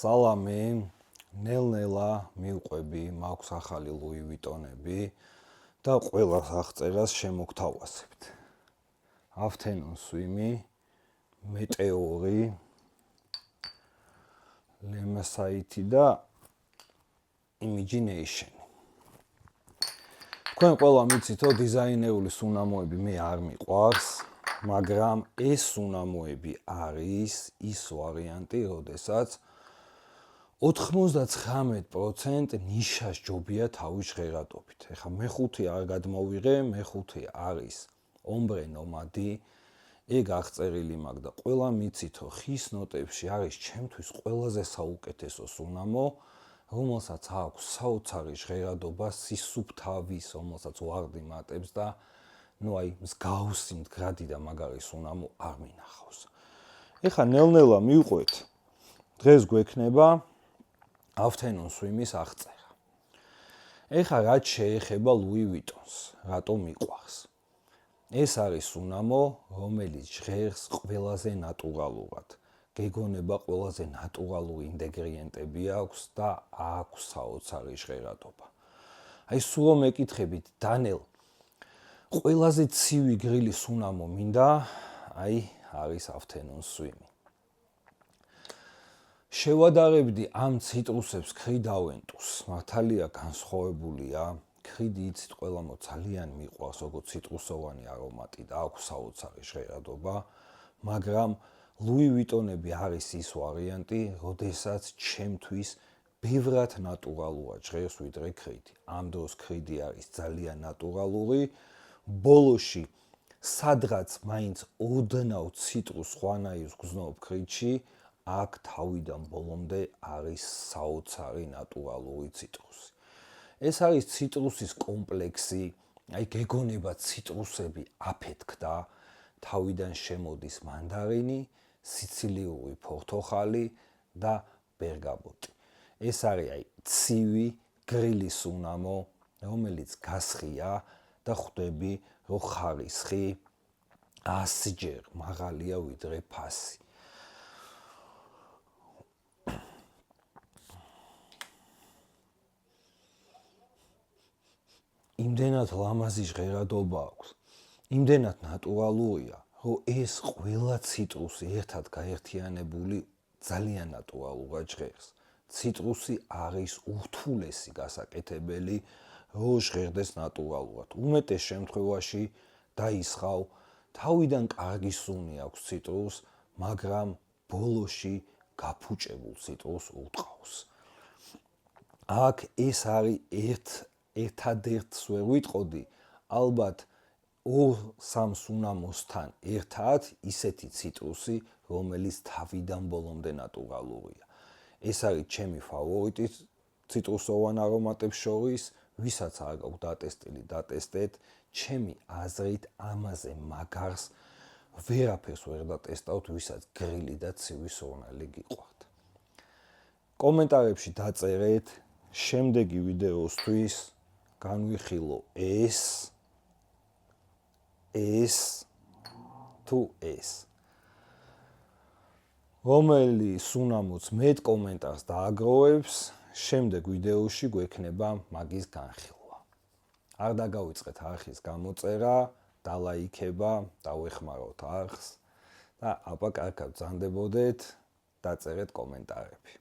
სალამი, ნელ-ნელა მივყვები, მაქვს ახალი ლუი ვიტონები და ყველას აღწერას შემოგთავაზებთ. Afternoon swim-ი, მეტეორი, ლემასაითი და Imagination. თქვენ ყველა მიცით, რომ დიზაინერული სუნამოები მე არ მიყვარს, მაგრამ ეს სუნამოები არის ის ვარიანტი, როდესაც 99% ნიშას ჯობია თავის ჟღერადობით. ეხლა მეხუთე არ გადმოვიღე, მეხუთე არის ombre nomadi, ეგ აღწერილი მაქვს და ყველა მიცით, რომ ხის ნოტებში არის ჩემთვის ყველაზე საუკეთესო სუნამო, რომელსაც აქვს საოცარი ჟღერადობა, სისუფთავის, რომელსაც ვარდი მატებს და მსგავსი მდგრადი და მაგარი სუნამო არ მინახავს. ეხლა ნელ-ნელა მივყვეთ. დღეს გვექნება Afternoon swim-ის აღწერა. ეხლა რაც შეეხება ლუი ვიტონს, რატომ მიყვარს? ეს არის სუნამო, რომელიც ჟღერს ყველაზე ნატურალურად. გეგონება ყველაზე ნატურალური ინგრედიენტები აქვს და აქვს საოცარი ჟღერადობა. აი სულ რომ მეკითხებით, დანელ, ყველაზე ცივი გრილი სუნამო მინდა, არის Afternoon swim-ი. შევადარებდი ამ ციტრუსებს ქრიდავენტუს, მართალია განსხვავებულია, ქრიდი იცით ყველამ ძალიან მიყვარს, როგორც ციტრუსოვანი არომატი და აქვს საოცარი ჟღერადობა, მაგრამ ლუი ვიტონები არის ის ვარიანტი, როდესაც ჩემთვის ბევრად ნატურალურად ჟღერს ვიდრე ქრიდი. ამ დროს ქრიდი არის ძალიან ნატურალური, ბოლოში სადღაც მაინც ოდნავ ციტრუს ხვანაირს გზნობ ქრიდში, აქ თავიდან ბოლომდე არის საოცარი ნატურალური ციტრუსი. ეს არის ციტრუსის კომპლექსი, გეგონება ციტრუსები აფეთქდა, თავიდან შემოდის მანდარინი, სიცილიური ფორთოხალი და ბერგამოტი. ეს არის ცივი გრილი სუნამო, რომელიც გასხია და ხვდები, რომ ხარისხი 100-ჯერ მაღალია ვიდრე ფასი. იმდენად ლამაზი ჟღერადობა აქვს, იმდენად ნატურალურია, რომ ეს ყველა ციტრუსი ერთად გაერთიანებული ძალიან ნატურალურად ჟღერს. ციტრუსი არის ურთულესი გასაკეთებელი, რომ ჟღერდეს ნატურალურად. უმეტეს შემთხვევაში დაისხავ, თავიდან კარგი სუნი აქვს ციტრუსს, მაგრამ ბოლოში გაფუჭებულ ციტრუსს უტყავს. აქ ეს არის ერთადერთს ვერ ვიტყოდი, ალბათ 2-3 სუნამოსთან ერთად ისეთი ციტრუსი, რომელიც თავიდან ბოლომდე ნატურალურია. ეს არის ჩემი ფავორიტი ციტრუსოვან არომატებს შორის, ვისაც არ გაქვს დატესტილი, დატესტეთ. ჩემი აზრით ამაზე მაგარს ვერაფერს ვერ დატესტავთ, ვისაც გრილი და ცივი სურნელი გიყვართ. კომენტარებში დაწერეთ შემდეგი ვიდეოსთვის განვიხილო ეს თუ ეს. რომელი სუნამოც მეტ კომენტარს დააგროვებს, შემდეგ ვიდეოში გვექნება მაგის განხილვა. არ დაგავიწყეთ არხის გამოწერა, დალაიქება, დავეხმაროთ არხს და აპა კარგად ბრძანდებოდეთ, დაწერეთ კომენტარები.